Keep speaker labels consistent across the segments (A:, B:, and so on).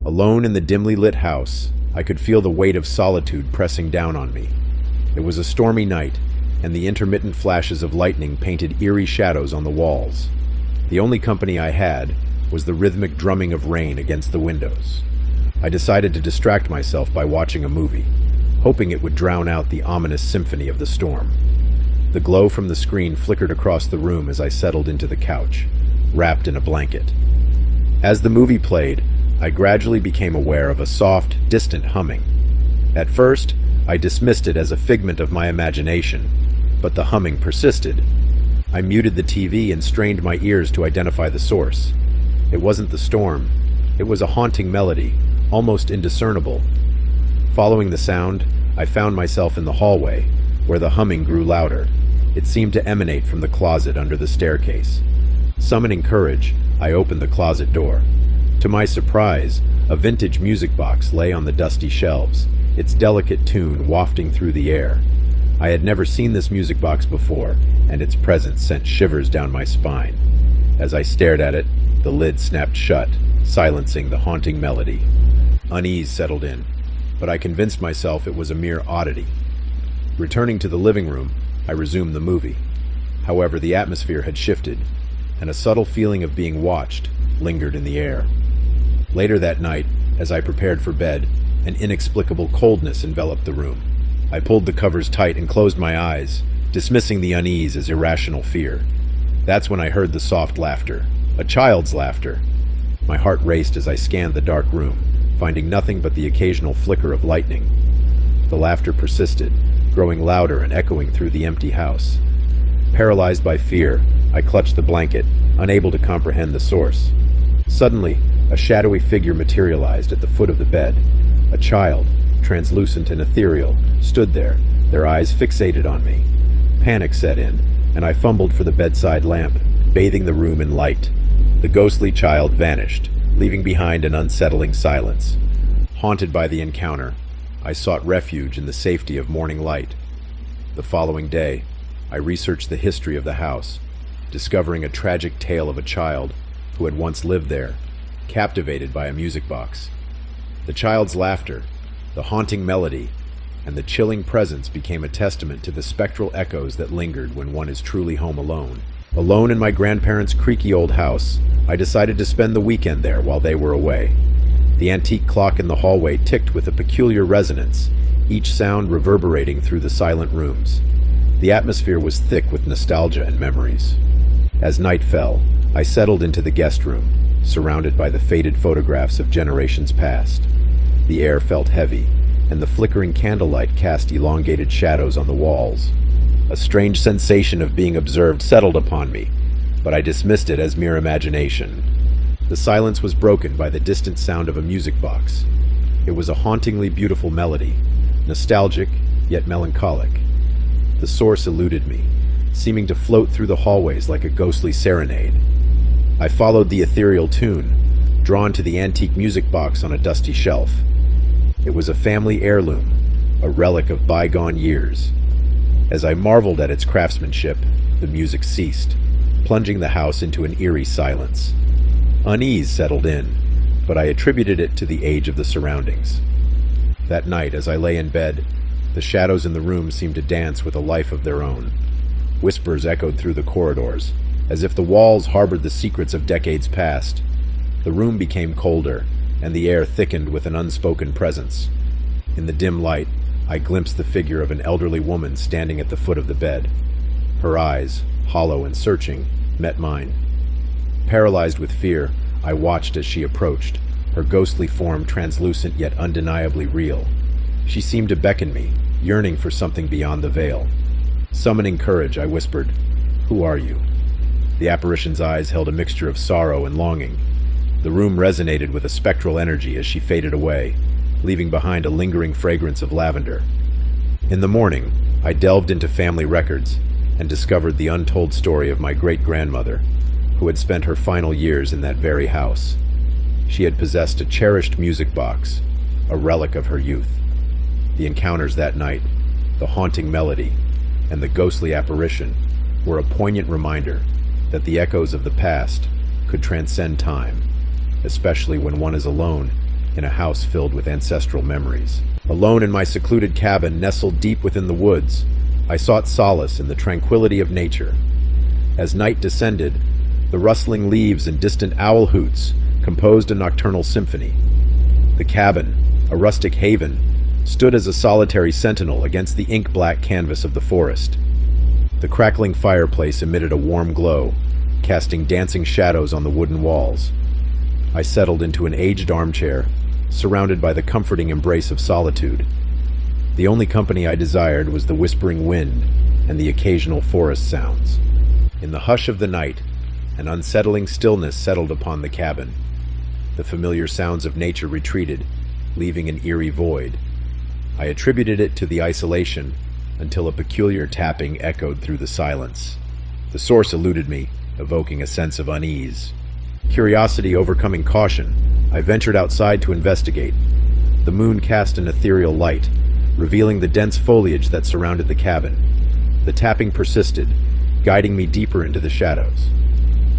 A: Alone in the dimly lit house, I could feel the weight of solitude pressing down on me. It was a stormy night, and the intermittent flashes of lightning painted eerie shadows on the walls. The only company I had was the rhythmic drumming of rain against the windows. I decided to distract myself by watching a movie, hoping it would drown out the ominous symphony of the storm. The glow from the screen flickered across the room as I settled into the couch, wrapped in a blanket. As the movie played, I gradually became aware of a soft, distant humming. At first, I dismissed it as a figment of my imagination, but the humming persisted. I muted the TV and strained my ears to identify the source. It wasn't the storm. It was a haunting melody, almost indiscernible. Following the sound, I found myself in the hallway, where the humming grew louder. It seemed to emanate from the closet under the staircase. Summoning courage, I opened the closet door. To my surprise, a vintage music box lay on the dusty shelves, its delicate tune wafting through the air. I had never seen this music box before, and its presence sent shivers down my spine. As I stared at it, the lid snapped shut, silencing the haunting melody. Unease settled in, but I convinced myself it was a mere oddity. Returning to the living room, I resumed the movie. However, the atmosphere had shifted, and a subtle feeling of being watched lingered in the air. Later that night, as I prepared for bed, an inexplicable coldness enveloped the room. I pulled the covers tight and closed my eyes, dismissing the unease as irrational fear. That's when I heard the soft laughter, a child's laughter. My heart raced as I scanned the dark room, finding nothing but the occasional flicker of lightning. The laughter persisted, growing louder and echoing through the empty house. Paralyzed by fear, I clutched the blanket, unable to comprehend the source. Suddenly, a shadowy figure materialized at the foot of the bed. A child, translucent and ethereal, stood there, their eyes fixated on me. Panic set in, and I fumbled for the bedside lamp, bathing the room in light. The ghostly child vanished, leaving behind an unsettling silence. Haunted by the encounter, I sought refuge in the safety of morning light. The following day, I researched the history of the house, discovering a tragic tale of a child who had once lived there, captivated by a music box. The child's laughter, the haunting melody, and the chilling presence became a testament to the spectral echoes that lingered when one is truly home alone. Alone in my grandparents' creaky old house, I decided to spend the weekend there while they were away. The antique clock in the hallway ticked with a peculiar resonance, each sound reverberating through the silent rooms. The atmosphere was thick with nostalgia and memories. As night fell, I settled into the guest room, surrounded by the faded photographs of generations past. The air felt heavy, and the flickering candlelight cast elongated shadows on the walls. A strange sensation of being observed settled upon me, but I dismissed it as mere imagination. The silence was broken by the distant sound of a music box. It was a hauntingly beautiful melody, nostalgic yet melancholic. The source eluded me, seeming to float through the hallways like a ghostly serenade. I followed the ethereal tune, drawn to the antique music box on a dusty shelf. It was a family heirloom, a relic of bygone years. As I marveled at its craftsmanship, the music ceased, plunging the house into an eerie silence. Unease settled in, but I attributed it to the age of the surroundings. That night, as I lay in bed, the shadows in the room seemed to dance with a life of their own. Whispers echoed through the corridors, as if the walls harbored the secrets of decades past. The room became colder, and the air thickened with an unspoken presence. In the dim light, I glimpsed the figure of an elderly woman standing at the foot of the bed. Her eyes, hollow and searching, met mine. Paralyzed with fear, I watched as she approached, her ghostly form translucent yet undeniably real. She seemed to beckon me, yearning for something beyond the veil. Summoning courage, I whispered, "Who are you?" The apparition's eyes held a mixture of sorrow and longing. The room resonated with a spectral energy as she faded away, leaving behind a lingering fragrance of lavender. In the morning, I delved into family records and discovered the untold story of my great-grandmother, who had spent her final years in that very house. She had possessed a cherished music box, a relic of her youth. The encounters that night, the haunting melody, and the ghostly apparition were a poignant reminder that the echoes of the past could transcend time, especially when one is alone in a house filled with ancestral memories. Alone in my secluded cabin, nestled deep within the woods, I sought solace in the tranquility of nature. As night descended, the rustling leaves and distant owl hoots composed a nocturnal symphony. The cabin, a rustic haven, stood as a solitary sentinel against the ink-black canvas of the forest. The crackling fireplace emitted a warm glow, casting dancing shadows on the wooden walls. I settled into an aged armchair, surrounded by the comforting embrace of solitude. The only company I desired was the whispering wind and the occasional forest sounds. In the hush of the night, an unsettling stillness settled upon the cabin. The familiar sounds of nature retreated, leaving an eerie void. I attributed it to the isolation until a peculiar tapping echoed through the silence. The source eluded me, evoking a sense of unease. Curiosity overcoming caution, I ventured outside to investigate. The moon cast an ethereal light, revealing the dense foliage that surrounded the cabin. The tapping persisted, guiding me deeper into the shadows.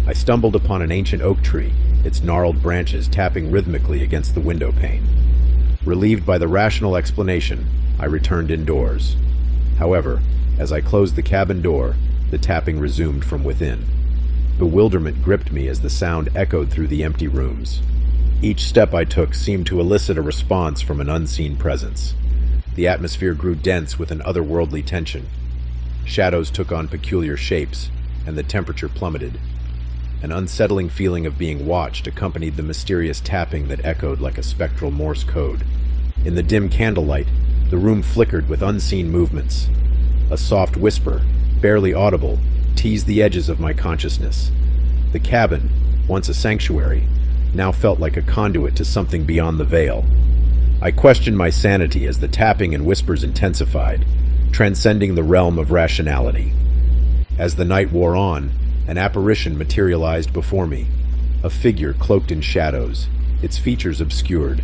A: I stumbled upon an ancient oak tree, its gnarled branches tapping rhythmically against the window pane. Relieved by the rational explanation, I returned indoors. However, as I closed the cabin door, the tapping resumed from within. Bewilderment gripped me as the sound echoed through the empty rooms. Each step I took seemed to elicit a response from an unseen presence. The atmosphere grew dense with an otherworldly tension. Shadows took on peculiar shapes, and the temperature plummeted. An unsettling feeling of being watched accompanied the mysterious tapping that echoed like a spectral Morse code. In the dim candlelight, the room flickered with unseen movements. A soft whisper, barely audible, teased the edges of my consciousness. The cabin, once a sanctuary, now felt like a conduit to something beyond the veil. I questioned my sanity as the tapping and whispers intensified, transcending the realm of rationality. As the night wore on, an apparition materialized before me, a figure cloaked in shadows, its features obscured.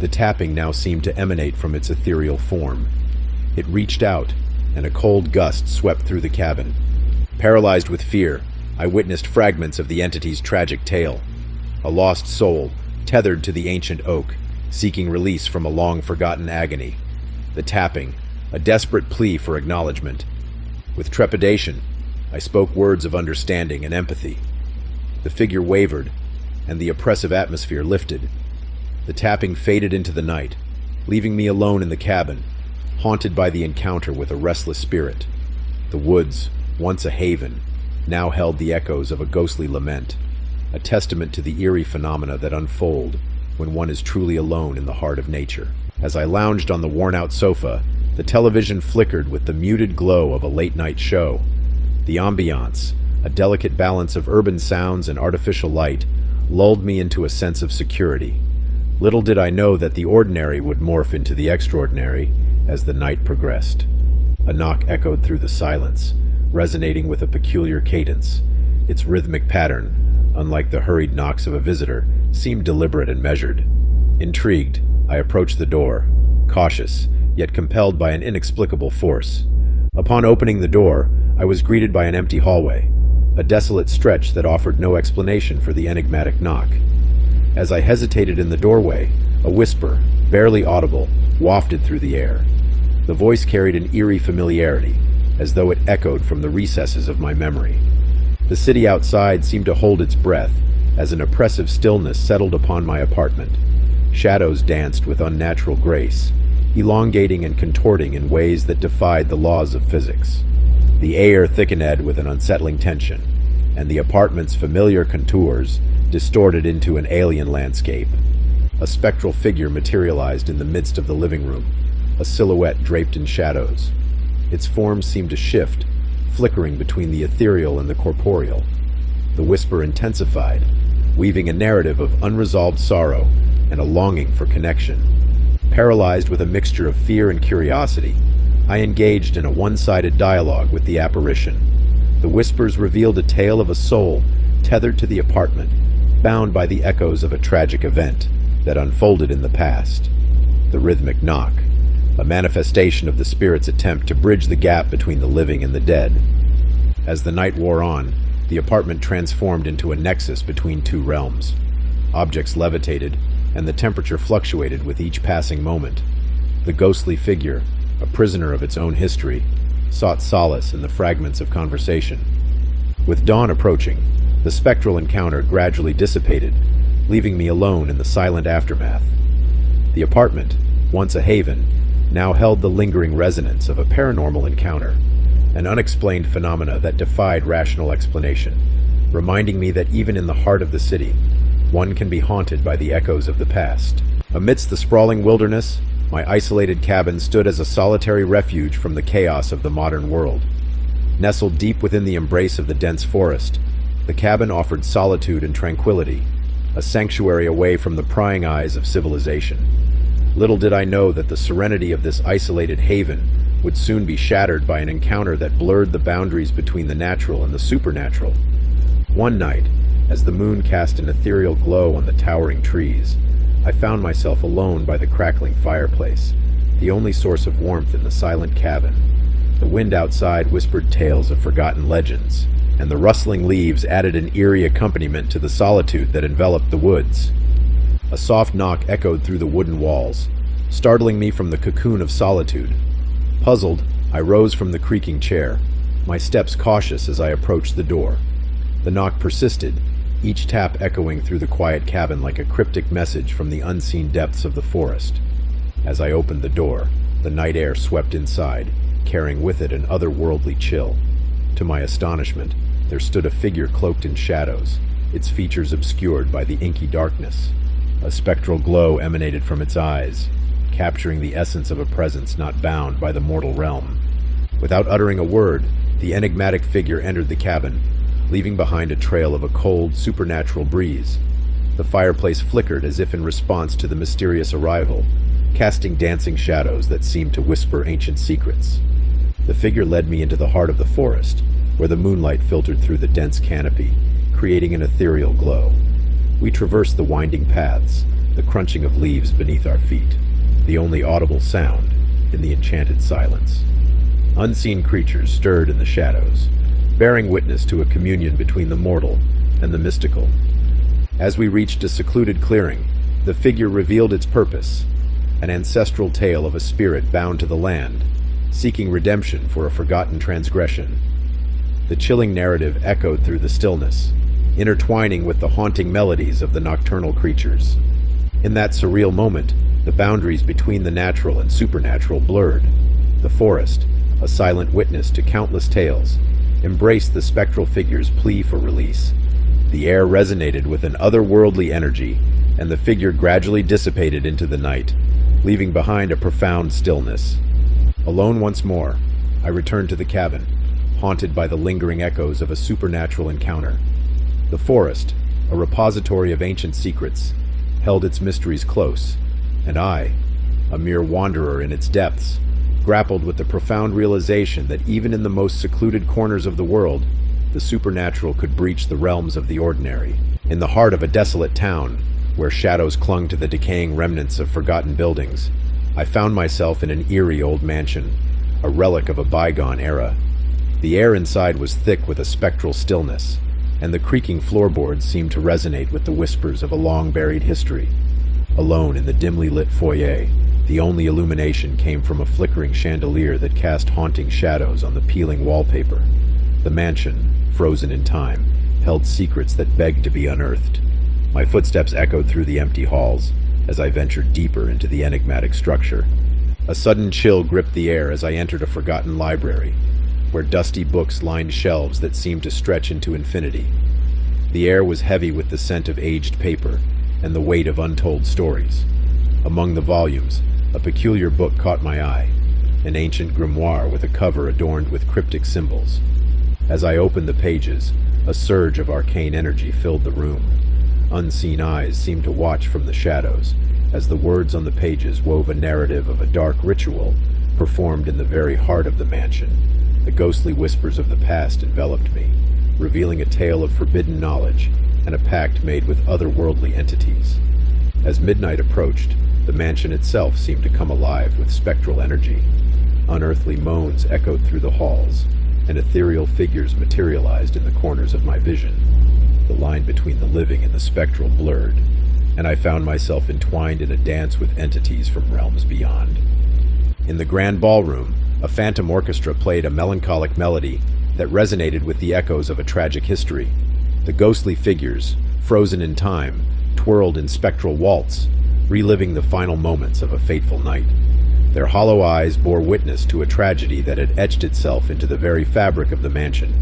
A: The tapping now seemed to emanate from its ethereal form. It reached out, and a cold gust swept through the cabin. Paralyzed with fear, I witnessed fragments of the entity's tragic tale. A lost soul, tethered to the ancient oak, seeking release from a long-forgotten agony. The tapping, a desperate plea for acknowledgement. With trepidation, I spoke words of understanding and empathy. The figure wavered, and the oppressive atmosphere lifted. The tapping faded into the night, leaving me alone in the cabin, haunted by the encounter with a restless spirit. The woods, once a haven, now held the echoes of a ghostly lament, a testament to the eerie phenomena that unfold when one is truly alone in the heart of nature. As I lounged on the worn-out sofa, the television flickered with the muted glow of a late-night show. The ambiance, a delicate balance of urban sounds and artificial light, lulled me into a sense of security. Little did I know that the ordinary would morph into the extraordinary as the night progressed. A knock echoed through the silence, resonating with a peculiar cadence. Its rhythmic pattern, unlike the hurried knocks of a visitor, seemed deliberate and measured. Intrigued, I approached the door, cautious, yet compelled by an inexplicable force. Upon opening the door, I was greeted by an empty hallway, a desolate stretch that offered no explanation for the enigmatic knock. As I hesitated in the doorway, a whisper, barely audible, wafted through the air. The voice carried an eerie familiarity, as though it echoed from the recesses of my memory. The city outside seemed to hold its breath, as an oppressive stillness settled upon my apartment. Shadows danced with unnatural grace, elongating and contorting in ways that defied the laws of physics. The air thickened with an unsettling tension, and the apartment's familiar contours distorted into an alien landscape. A spectral figure materialized in the midst of the living room, a silhouette draped in shadows. Its form seemed to shift, flickering between the ethereal and the corporeal. The whisper intensified, weaving a narrative of unresolved sorrow and a longing for connection. Paralyzed with a mixture of fear and curiosity, I engaged in a one-sided dialogue with the apparition. The whispers revealed a tale of a soul tethered to the apartment, bound by the echoes of a tragic event that unfolded in the past. The rhythmic knock, a manifestation of the spirit's attempt to bridge the gap between the living and the dead. As the night wore on, the apartment transformed into a nexus between two realms. Objects levitated, and the temperature fluctuated with each passing moment. The ghostly figure, a prisoner of its own history, sought solace in the fragments of conversation. With dawn approaching, the spectral encounter gradually dissipated, leaving me alone in the silent aftermath. The apartment, once a haven, now held the lingering resonance of a paranormal encounter, an unexplained phenomena that defied rational explanation, reminding me that even in the heart of the city, one can be haunted by the echoes of the past. Amidst the sprawling wilderness, my isolated cabin stood as a solitary refuge from the chaos of the modern world. Nestled deep within the embrace of the dense forest, the cabin offered solitude and tranquility, a sanctuary away from the prying eyes of civilization. Little did I know that the serenity of this isolated haven would soon be shattered by an encounter that blurred the boundaries between the natural and the supernatural. One night, as the moon cast an ethereal glow on the towering trees, I found myself alone by the crackling fireplace, the only source of warmth in the silent cabin. The wind outside whispered tales of forgotten legends, and the rustling leaves added an eerie accompaniment to the solitude that enveloped the woods. A soft knock echoed through the wooden walls, startling me from the cocoon of solitude. Puzzled, I rose from the creaking chair, my steps cautious as I approached the door. The knock persisted, each tap echoing through the quiet cabin like a cryptic message from the unseen depths of the forest. As I opened the door, the night air swept inside, carrying with it an otherworldly chill. To my astonishment, there stood a figure cloaked in shadows, its features obscured by the inky darkness. A spectral glow emanated from its eyes, capturing the essence of a presence not bound by the mortal realm. Without uttering a word, the enigmatic figure entered the cabin, leaving behind a trail of a cold, supernatural breeze. The fireplace flickered as if in response to the mysterious arrival, casting dancing shadows that seemed to whisper ancient secrets. The figure led me into the heart of the forest, where the moonlight filtered through the dense canopy, creating an ethereal glow. We traversed the winding paths, the crunching of leaves beneath our feet, the only audible sound in the enchanted silence. Unseen creatures stirred in the shadows, bearing witness to a communion between the mortal and the mystical. As we reached a secluded clearing, the figure revealed its purpose, an ancestral tale of a spirit bound to the land, seeking redemption for a forgotten transgression. The chilling narrative echoed through the stillness, intertwining with the haunting melodies of the nocturnal creatures. In that surreal moment, the boundaries between the natural and supernatural blurred. The forest, a silent witness to countless tales, embraced the spectral figure's plea for release. The air resonated with an otherworldly energy, and the figure gradually dissipated into the night, leaving behind a profound stillness. Alone once more, I returned to the cabin, haunted by the lingering echoes of a supernatural encounter. The forest, a repository of ancient secrets, held its mysteries close, and I, a mere wanderer in its depths, grappled with the profound realization that even in the most secluded corners of the world, the supernatural could breach the realms of the ordinary. In the heart of a desolate town, where shadows clung to the decaying remnants of forgotten buildings, I found myself in an eerie old mansion, a relic of a bygone era. The air inside was thick with a spectral stillness, and the creaking floorboards seemed to resonate with the whispers of a long-buried history. Alone in the dimly lit foyer, the only illumination came from a flickering chandelier that cast haunting shadows on the peeling wallpaper. The mansion, frozen in time, held secrets that begged to be unearthed. My footsteps echoed through the empty halls as I ventured deeper into the enigmatic structure. A sudden chill gripped the air as I entered a forgotten library, where dusty books lined shelves that seemed to stretch into infinity. The air was heavy with the scent of aged paper and the weight of untold stories. Among the volumes, a peculiar book caught my eye, an ancient grimoire with a cover adorned with cryptic symbols. As I opened the pages, a surge of arcane energy filled the room. Unseen eyes seemed to watch from the shadows, as the words on the pages wove a narrative of a dark ritual performed in the very heart of the mansion. The ghostly whispers of the past enveloped me, revealing a tale of forbidden knowledge and a pact made with otherworldly entities. As midnight approached, the mansion itself seemed to come alive with spectral energy. Unearthly moans echoed through the halls, and ethereal figures materialized in the corners of my vision. The line between the living and the spectral blurred, and I found myself entwined in a dance with entities from realms beyond. In the grand ballroom, a phantom orchestra played a melancholic melody that resonated with the echoes of a tragic history. The ghostly figures, frozen in time, twirled in spectral waltz, reliving the final moments of a fateful night. Their hollow eyes bore witness to a tragedy that had etched itself into the very fabric of the mansion.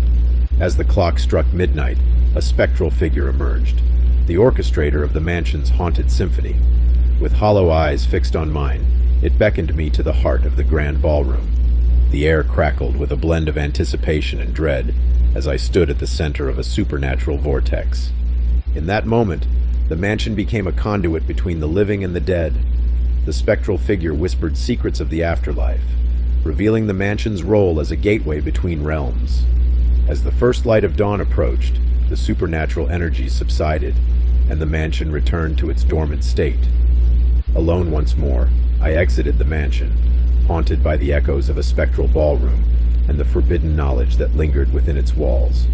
A: As the clock struck midnight, a spectral figure emerged, the orchestrator of the mansion's haunted symphony. With hollow eyes fixed on mine, it beckoned me to the heart of the grand ballroom. The air crackled with a blend of anticipation and dread as I stood at the center of a supernatural vortex. In that moment, the mansion became a conduit between the living and the dead. The spectral figure whispered secrets of the afterlife, revealing the mansion's role as a gateway between realms. As the first light of dawn approached, the supernatural energies subsided, and the mansion returned to its dormant state. Alone once more, I exited the mansion, haunted by the echoes of a spectral ballroom and the forbidden knowledge that lingered within its walls.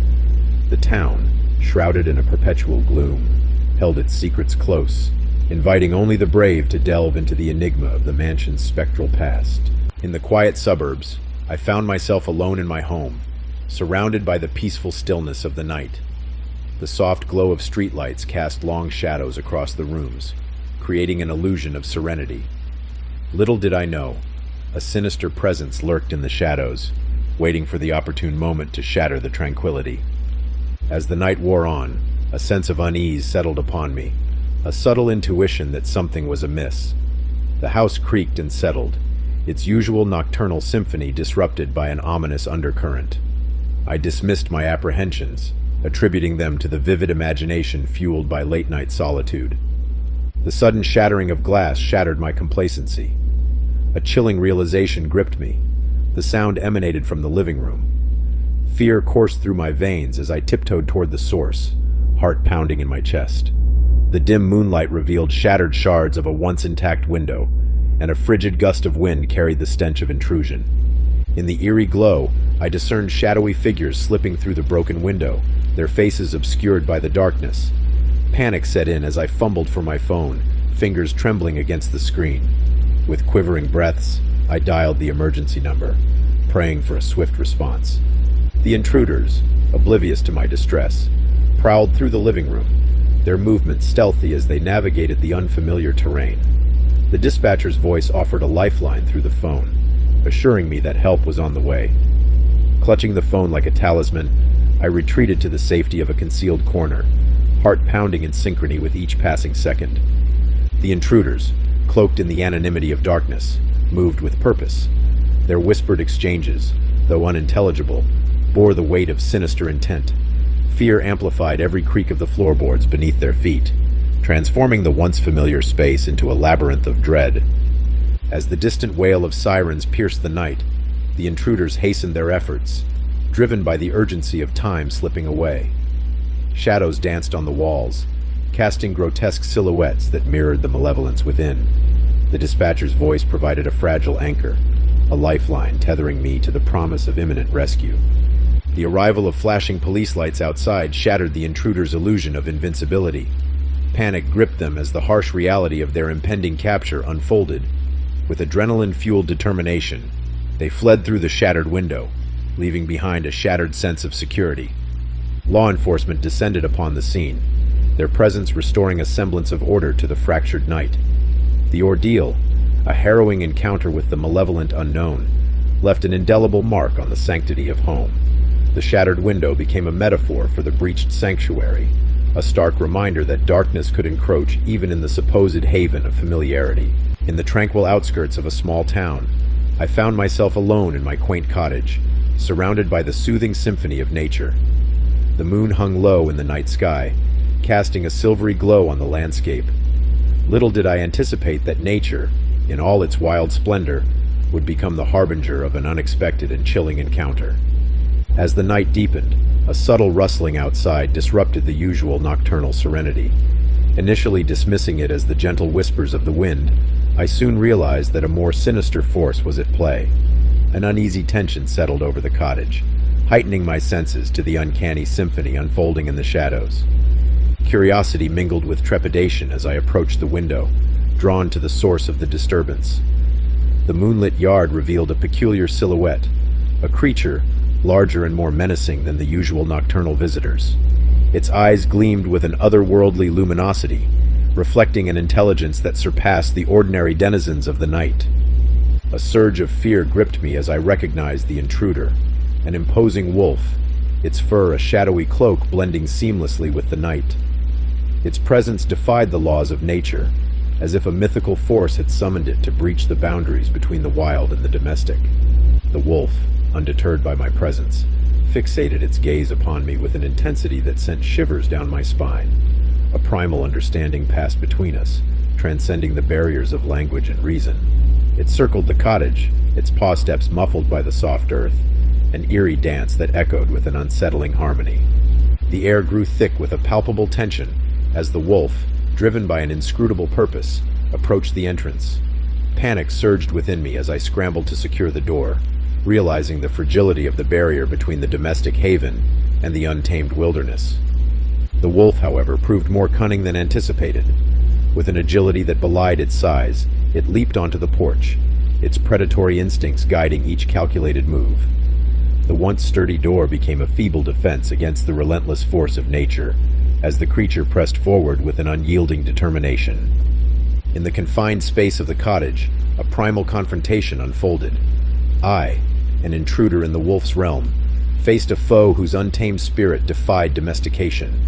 A: The town, shrouded in a perpetual gloom, held its secrets close, inviting only the brave to delve into the enigma of the mansion's spectral past. In the quiet suburbs, I found myself alone in my home, surrounded by the peaceful stillness of the night. The soft glow of streetlights cast long shadows across the rooms, creating an illusion of serenity. Little did I know, a sinister presence lurked in the shadows, waiting for the opportune moment to shatter the tranquility. As the night wore on, a sense of unease settled upon me, a subtle intuition that something was amiss. The house creaked and settled, its usual nocturnal symphony disrupted by an ominous undercurrent. I dismissed my apprehensions, attributing them to the vivid imagination fueled by late-night solitude. The sudden shattering of glass shattered my complacency. A chilling realization gripped me. The sound emanated from the living room. Fear coursed through my veins as I tiptoed toward the source, heart pounding in my chest. The dim moonlight revealed shattered shards of a once-intact window, and a frigid gust of wind carried the stench of intrusion. In the eerie glow, I discerned shadowy figures slipping through the broken window, their faces obscured by the darkness. Panic set in as I fumbled for my phone, fingers trembling against the screen. With quivering breaths, I dialed the emergency number, praying for a swift response. The intruders, oblivious to my distress, prowled through the living room, their movements stealthy as they navigated the unfamiliar terrain. The dispatcher's voice offered a lifeline through the phone, assuring me that help was on the way. Clutching the phone like a talisman, I retreated to the safety of a concealed corner, heart pounding in synchrony with each passing second. The intruders, cloaked in the anonymity of darkness, moved with purpose. Their whispered exchanges, though unintelligible, bore the weight of sinister intent. Fear amplified every creak of the floorboards beneath their feet, transforming the once familiar space into a labyrinth of dread. As the distant wail of sirens pierced the night, the intruders hastened their efforts, driven by the urgency of time slipping away. Shadows danced on the walls, casting grotesque silhouettes that mirrored the malevolence within. The dispatcher's voice provided a fragile anchor, a lifeline tethering me to the promise of imminent rescue. The arrival of flashing police lights outside shattered the intruders' illusion of invincibility. Panic gripped them as the harsh reality of their impending capture unfolded. With adrenaline-fueled determination, they fled through the shattered window, leaving behind a shattered sense of security. Law enforcement descended upon the scene, their presence restoring a semblance of order to the fractured night. The ordeal, a harrowing encounter with the malevolent unknown, left an indelible mark on the sanctity of home. The shattered window became a metaphor for the breached sanctuary, a stark reminder that darkness could encroach even in the supposed haven of familiarity. In the tranquil outskirts of a small town, I found myself alone in my quaint cottage, surrounded by the soothing symphony of nature. The moon hung low in the night sky, casting a silvery glow on the landscape. Little did I anticipate that nature, in all its wild splendor, would become the harbinger of an unexpected and chilling encounter. As the night deepened, a subtle rustling outside disrupted the usual nocturnal serenity. Initially dismissing it as the gentle whispers of the wind, I soon realized that a more sinister force was at play. An uneasy tension settled over the cottage, heightening my senses to the uncanny symphony unfolding in the shadows. Curiosity mingled with trepidation as I approached the window, drawn to the source of the disturbance. The moonlit yard revealed a peculiar silhouette, a creature larger and more menacing than the usual nocturnal visitors. Its eyes gleamed with an otherworldly luminosity, reflecting an intelligence that surpassed the ordinary denizens of the night. A surge of fear gripped me as I recognized the intruder, an imposing wolf, its fur a shadowy cloak blending seamlessly with the night. Its presence defied the laws of nature, as if a mythical force had summoned it to breach the boundaries between the wild and the domestic. The wolf, undeterred by my presence, fixated its gaze upon me with an intensity that sent shivers down my spine. A primal understanding passed between us, transcending the barriers of language and reason. It circled the cottage, its paw steps muffled by the soft earth, an eerie dance that echoed with an unsettling harmony. The air grew thick with a palpable tension as the wolf, driven by an inscrutable purpose, approached the entrance. Panic surged within me as I scrambled to secure the door, realizing the fragility of the barrier between the domestic haven and the untamed wilderness. The wolf, however, proved more cunning than anticipated. With an agility that belied its size, it leaped onto the porch, its predatory instincts guiding each calculated move. The once sturdy door became a feeble defense against the relentless force of nature, as the creature pressed forward with an unyielding determination. In the confined space of the cottage, a primal confrontation unfolded. I, an intruder in the wolf's realm, faced a foe whose untamed spirit defied domestication.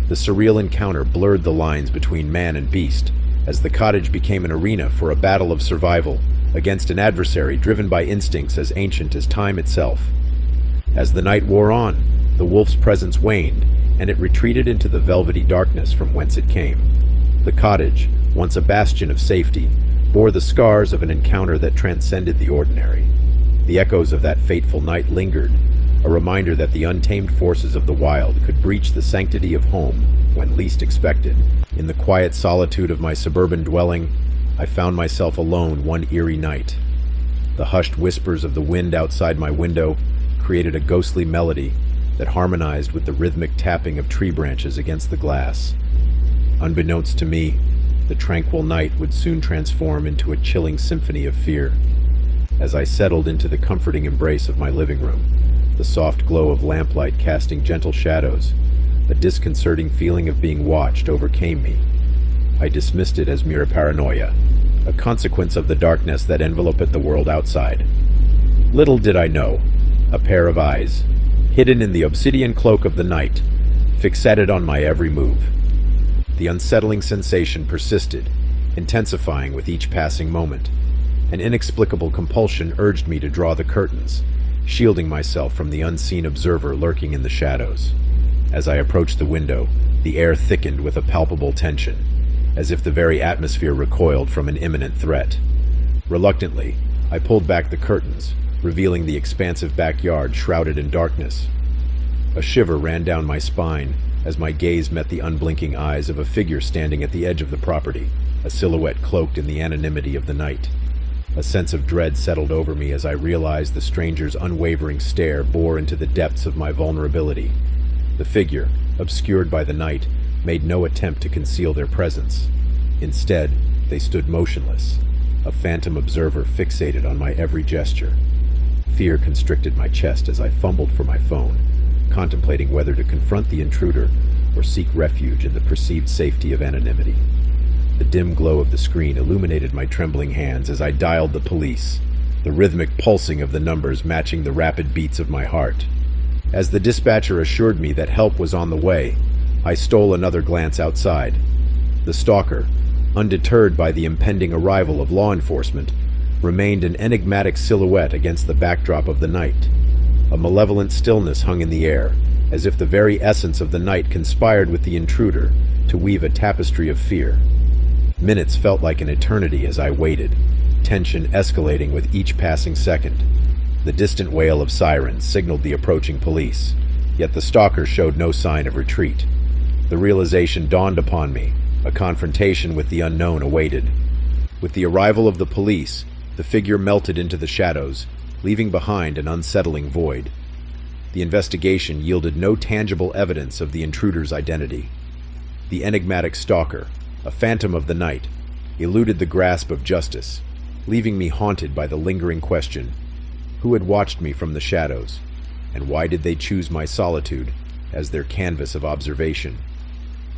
A: The surreal encounter blurred the lines between man and beast, as the cottage became an arena for a battle of survival against an adversary driven by instincts as ancient as time itself. As the night wore on, the wolf's presence waned, and it retreated into the velvety darkness from whence it came. The cottage, once a bastion of safety, bore the scars of an encounter that transcended the ordinary. The echoes of that fateful night lingered, a reminder that the untamed forces of the wild could breach the sanctity of home when least expected. In the quiet solitude of my suburban dwelling, I found myself alone one eerie night. The hushed whispers of the wind outside my window created a ghostly melody that harmonized with the rhythmic tapping of tree branches against the glass. Unbeknownst to me, the tranquil night would soon transform into a chilling symphony of fear. As I settled into the comforting embrace of my living room, the soft glow of lamplight casting gentle shadows, a disconcerting feeling of being watched overcame me. I dismissed it as mere paranoia, a consequence of the darkness that enveloped the world outside. Little did I know, a pair of eyes, hidden in the obsidian cloak of the night, fixated on my every move. The unsettling sensation persisted, intensifying with each passing moment. An inexplicable compulsion urged me to draw the curtains, shielding myself from the unseen observer lurking in the shadows. As I approached the window, the air thickened with a palpable tension, as if the very atmosphere recoiled from an imminent threat. Reluctantly, I pulled back the curtains, revealing the expansive backyard shrouded in darkness. A shiver ran down my spine as my gaze met the unblinking eyes of a figure standing at the edge of the property, a silhouette cloaked in the anonymity of the night. A sense of dread settled over me as I realized the stranger's unwavering stare bore into the depths of my vulnerability. The figure, obscured by the night, made no attempt to conceal their presence. Instead, they stood motionless, a phantom observer fixated on my every gesture. Fear constricted my chest as I fumbled for my phone, contemplating whether to confront the intruder or seek refuge in the perceived safety of anonymity. The dim glow of the screen illuminated my trembling hands as I dialed the police, the rhythmic pulsing of the numbers matching the rapid beats of my heart. As the dispatcher assured me that help was on the way, I stole another glance outside. The stalker, undeterred by the impending arrival of law enforcement, remained an enigmatic silhouette against the backdrop of the night. A malevolent stillness hung in the air, as if the very essence of the night conspired with the intruder to weave a tapestry of fear. Minutes felt like an eternity as I waited, tension escalating with each passing second. The distant wail of sirens signaled the approaching police, yet the stalker showed no sign of retreat. The realization dawned upon me, a confrontation with the unknown awaited. With the arrival of the police, the figure melted into the shadows, leaving behind an unsettling void. The investigation yielded no tangible evidence of the intruder's identity. The enigmatic stalker, a phantom of the night, eluded the grasp of justice, leaving me haunted by the lingering question: who had watched me from the shadows, and why did they choose my solitude as their canvas of observation?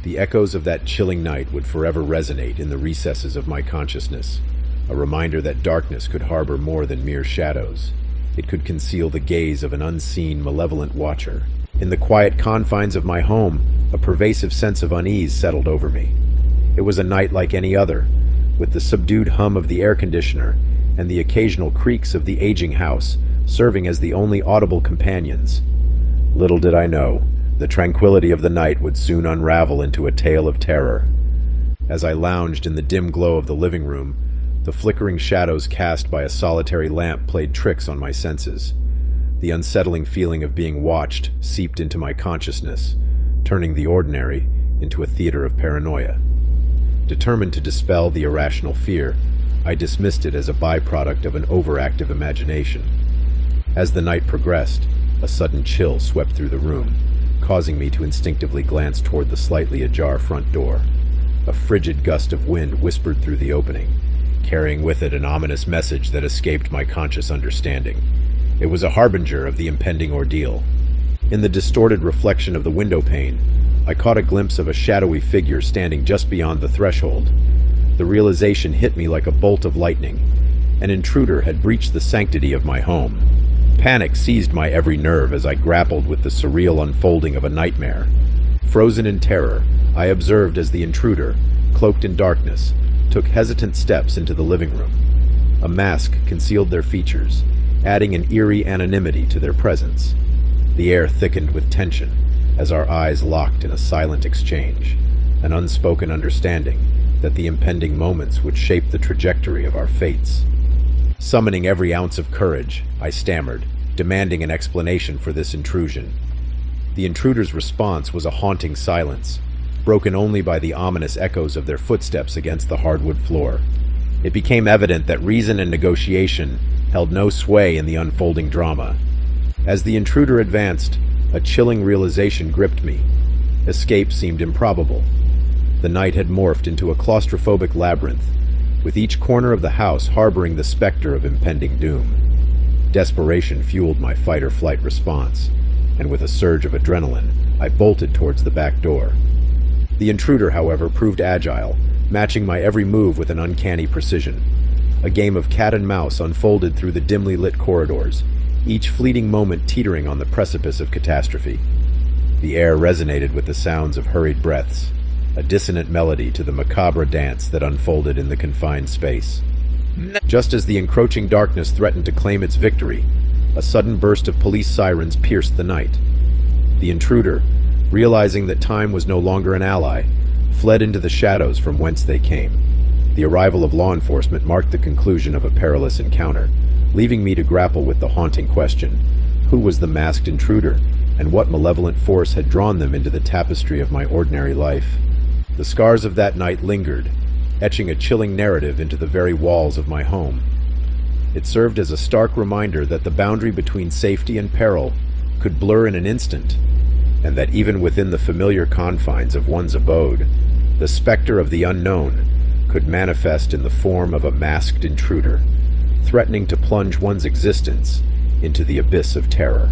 A: The echoes of that chilling night would forever resonate in the recesses of my consciousness, a reminder that darkness could harbor more than mere shadows. It could conceal the gaze of an unseen, malevolent watcher. In the quiet confines of my home, a pervasive sense of unease settled over me. It was a night like any other, with the subdued hum of the air conditioner and the occasional creaks of the aging house serving as the only audible companions. Little did I know, the tranquility of the night would soon unravel into a tale of terror. As I lounged in the dim glow of the living room, the flickering shadows cast by a solitary lamp played tricks on my senses. The unsettling feeling of being watched seeped into my consciousness, turning the ordinary into a theater of paranoia. Determined to dispel the irrational fear, I dismissed it as a byproduct of an overactive imagination. As the night progressed, a sudden chill swept through the room, causing me to instinctively glance toward the slightly ajar front door. A frigid gust of wind whispered through the opening, carrying with it an ominous message that escaped my conscious understanding. It was a harbinger of the impending ordeal. In the distorted reflection of the window pane, I caught a glimpse of a shadowy figure standing just beyond the threshold. The realization hit me like a bolt of lightning. An intruder had breached the sanctity of my home. Panic seized my every nerve as I grappled with the surreal unfolding of a nightmare. Frozen in terror, I observed as the intruder, cloaked in darkness, took hesitant steps into the living room. A mask concealed their features, adding an eerie anonymity to their presence. The air thickened with tension as our eyes locked in a silent exchange, an unspoken understanding that the impending moments would shape the trajectory of our fates. Summoning every ounce of courage, I stammered, demanding an explanation for this intrusion. The intruder's response was a haunting silence, broken only by the ominous echoes of their footsteps against the hardwood floor. It became evident that reason and negotiation held no sway in the unfolding drama. As the intruder advanced, a chilling realization gripped me. Escape seemed improbable. The night had morphed into a claustrophobic labyrinth, with each corner of the house harboring the specter of impending doom. Desperation fueled my fight-or-flight response, and with a surge of adrenaline, I bolted towards the back door. The intruder, however, proved agile, matching my every move with an uncanny precision. A game of cat and mouse unfolded through the dimly lit corridors, each fleeting moment teetering on the precipice of catastrophe. The air resonated with the sounds of hurried breaths, a dissonant melody to the macabre dance that unfolded in the confined space. Just as the encroaching darkness threatened to claim its victory, a sudden burst of police sirens pierced the night. The intruder, realizing that time was no longer an ally, fled into the shadows from whence they came. The arrival of law enforcement marked the conclusion of a perilous encounter, leaving me to grapple with the haunting question: who was the masked intruder, and what malevolent force had drawn them into the tapestry of my ordinary life? The scars of that night lingered, etching a chilling narrative into the very walls of my home. It served as a stark reminder that the boundary between safety and peril could blur in an instant, and that even within the familiar confines of one's abode, the specter of the unknown could manifest in the form of a masked intruder, threatening to plunge one's existence into the abyss of terror.